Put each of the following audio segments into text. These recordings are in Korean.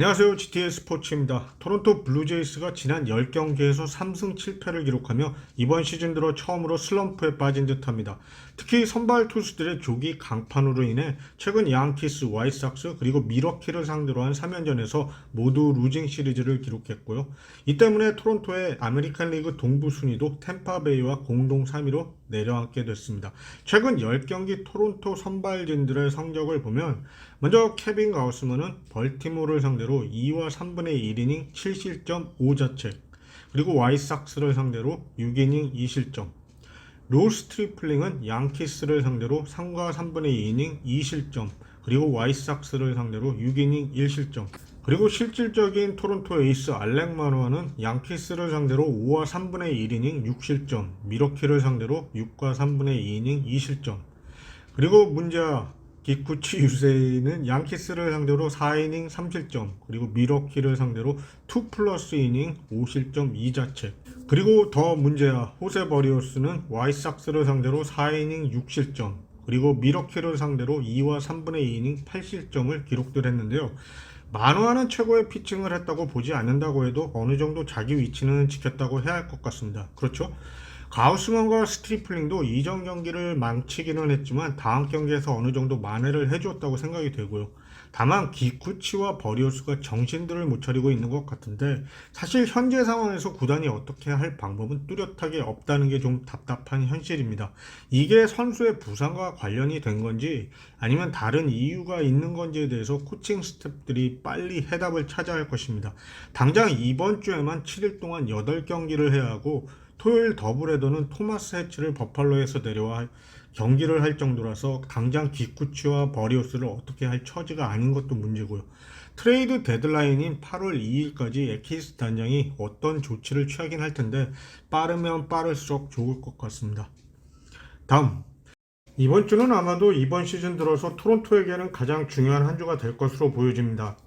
안녕하세요. GTA 스포츠입니다. 토론토 블루제이스가 지난 10경기에서 3승 7패를 기록하며 이번 시즌 들어 처음으로 슬럼프에 빠진 듯합니다. 특히 선발 투수들의 조기 강판으로 인해 최근 양키스, 와이삭스 그리고 미러키를 상대로 한 3연전에서 모두 루징 시리즈를 기록했고요. 이 때문에 토론토의 아메리칸 리그 동부 순위도 템파베이와 공동 3위로 내려앉게 됐습니다. 최근 10경기 토론토 선발진들의 성적을 보면 먼저 케빈 가우스먼은 벌티모어를 상대로 2와 3분의 1이닝 7실점 5자책, 그리고 와이삭스를 상대로 6이닝 2실점, 로스 트리플링은 양키스를 상대로 3과 3분의 2이닝 2실점, 그리고 와이삭스를 상대로 6이닝 1실점, 그리고 실질적인 토론토 에이스 알렉 마누아는 양키스를 상대로 5와 3분의 1이닝 6실점, 미러키를 상대로 6과 3분의 2이닝 2실점, 그리고 문제아 기쿠치 유세이는 양키스를 상대로 4이닝 3실점, 그리고 미러키를 상대로 2 플러스 이닝 5실점 2자책, 그리고 더 문제야 호세 버리오스는 와이삭스를 상대로 4이닝 6실점, 그리고 미러키를 상대로 2와 3분의 2이닝 8실점을 기록들 했는데요. 만화는 최고의 피칭을 했다고 보지 않는다고 해도 어느 정도 자기 위치는 지켰다고 해야 할 것 같습니다. 그렇죠? 가우스먼과 스트리플링도 이전 경기를 망치기는 했지만 다음 경기에서 어느 정도 만회를 해주었다고 생각이 되고요. 다만 기쿠치와 버리오스가 정신들을 못 차리고 있는 것 같은데, 사실 현재 상황에서 구단이 어떻게 할 방법은 뚜렷하게 없다는 게 좀 답답한 현실입니다. 이게 선수의 부상과 관련이 된 건지 아니면 다른 이유가 있는 건지에 대해서 코칭 스태프들이 빨리 해답을 찾아야 할 것입니다. 당장 이번 주에만 7일 동안 8경기를 해야 하고, 토요일 더블헤더는 토마스 해치를 버팔로에서 내려와 경기를 할 정도라서 당장 기쿠치와 버리오스를 어떻게 할 처지가 아닌 것도 문제고요. 트레이드 데드라인인 8월 2일까지 에키스 단장이 어떤 조치를 취하긴 할 텐데, 빠르면 빠를수록 좋을 것 같습니다. 다음, 이번 주는 아마도 이번 시즌 들어서 토론토에게는 가장 중요한 한 주가 될 것으로 보여집니다.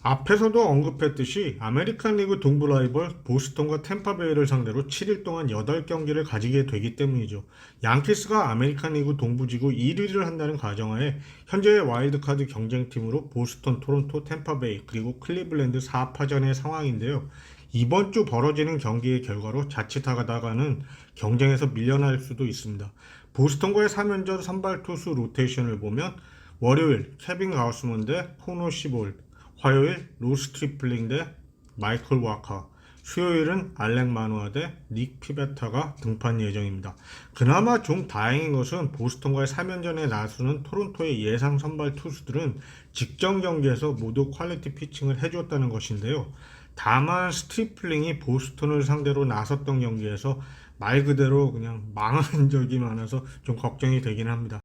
앞에서도 언급했듯이 아메리칸 리그 동부 라이벌 보스턴과 템파베이를 상대로 7일 동안 8경기를 가지게 되기 때문이죠. 양키스가 아메리칸 리그 동부지구 1위를 한다는 가정하에 현재의 와일드카드 경쟁팀으로 보스턴, 토론토, 템파베이 그리고 클리블랜드 4파전의 상황인데요. 이번 주 벌어지는 경기의 결과로 자칫하다가는 경쟁에서 밀려날 수도 있습니다. 보스턴과의 3연전 선발 투수 로테이션을 보면 월요일 케빈 가우스먼 대 코노 시볼, 화요일 로스 트리플링 대 마이클 와카, 수요일은 알렉 마누아 대 닉 피베타가 등판 예정입니다. 그나마 좀 다행인 것은 보스턴과의 3연전에 나서는 토론토의 예상 선발 투수들은 직전 경기에서 모두 퀄리티 피칭을 해주었다는 것인데요. 다만 스트리플링이 보스턴을 상대로 나섰던 경기에서 말 그대로 그냥 망한 적이 많아서 좀 걱정이 되긴 합니다.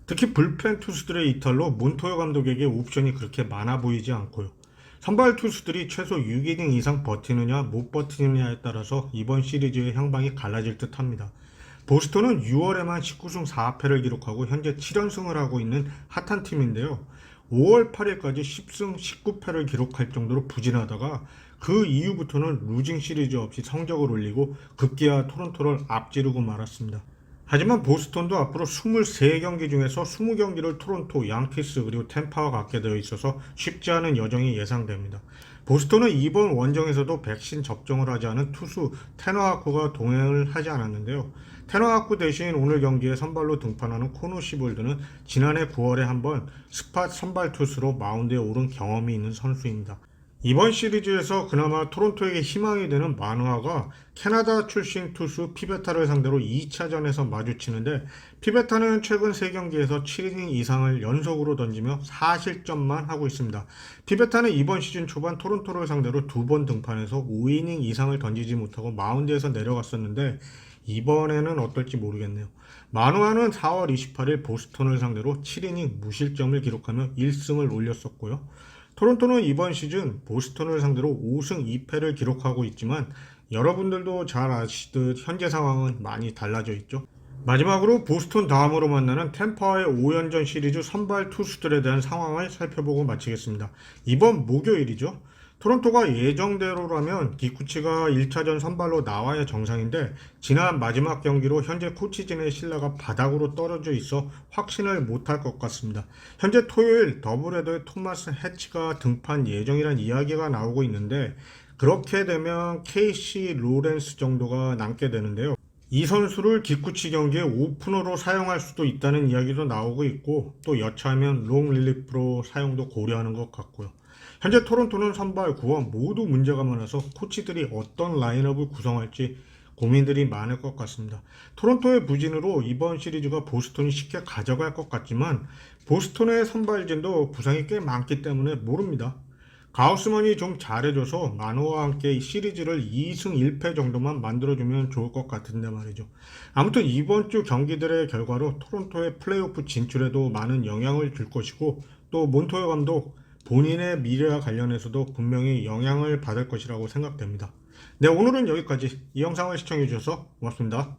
특히 불펜 투수들의 이탈로 몬토요 감독에게 옵션이 그렇게 많아 보이지 않고요. 선발 투수들이 최소 6이닝 이상 버티느냐 못 버티느냐에 따라서 이번 시리즈의 향방이 갈라질 듯 합니다. 보스턴은 6월에만 19승 4패를 기록하고 현재 7연승을 하고 있는 핫한 팀인데요. 5월 8일까지 10승 19패를 기록할 정도로 부진하다가 그 이후부터는 루징 시리즈 없이 성적을 올리고 급기야 토론토를 앞지르고 말았습니다. 하지만 보스턴도 앞으로 23경기 중에서 20경기를 토론토, 양키스 그리고 템파와 갖게 되어 있어서 쉽지 않은 여정이 예상됩니다. 보스턴은 이번 원정에서도 백신 접종을 하지 않은 투수 테너하쿠가 동행을 하지 않았는데요. 테너하쿠 대신 오늘 경기에 선발로 등판하는 코노 시볼드는 지난해 9월에 한번 스팟 선발 투수로 마운드에 오른 경험이 있는 선수입니다. 이번 시리즈에서 그나마 토론토에게 희망이 되는 마누아가 캐나다 출신 투수 피베타를 상대로 2차전에서 마주치는데, 피베타는 최근 3경기에서 7이닝 이상을 연속으로 던지며 4실점만 하고 있습니다. 피베타는 이번 시즌 초반 토론토를 상대로 2번 등판해서 5이닝 이상을 던지지 못하고 마운드에서 내려갔었는데 이번에는 어떨지 모르겠네요. 마누아는 4월 28일 보스턴을 상대로 7이닝 무실점을 기록하며 1승을 올렸었고요. 토론토는 이번 시즌 보스턴을 상대로 5승 2패를 기록하고 있지만 여러분들도 잘 아시듯 현재 상황은 많이 달라져 있죠. 마지막으로 보스턴 다음으로 만나는 템파와의 5연전 시리즈 선발 투수들에 대한 상황을 살펴보고 마치겠습니다. 이번 목요일이죠. 토론토가 예정대로라면 기쿠치가 1차전 선발로 나와야 정상인데 지난 마지막 경기로 현재 코치진의 신뢰가 바닥으로 떨어져 있어 확신을 못할 것 같습니다. 현재 토요일 더블헤더에 토마스 해치가 등판 예정이란 이야기가 나오고 있는데 그렇게 되면 KC 로렌스 정도가 남게 되는데요. 이 선수를 기쿠치 경기에 오프너로 사용할 수도 있다는 이야기도 나오고 있고 또 여차하면 롱 릴리프로 사용도 고려하는 것 같고요. 현재 토론토는 선발 구원 모두 문제가 많아서 코치들이 어떤 라인업을 구성할지 고민들이 많을 것 같습니다. 토론토의 부진으로 이번 시리즈가 보스턴이 쉽게 가져갈 것 같지만 보스턴의 선발진도 부상이 꽤 많기 때문에 모릅니다. 가우스만이 좀 잘해줘서 만호와 함께 이 시리즈를 2승 1패 정도만 만들어주면 좋을 것 같은데 말이죠. 아무튼 이번 주 경기들의 결과로 토론토의 플레이오프 진출에도 많은 영향을 줄 것이고 또 몬토요 감독 본인의 미래와 관련해서도 분명히 영향을 받을 것이라고 생각됩니다. 네, 오늘은 여기까지. 이 영상을 시청해 주셔서 고맙습니다.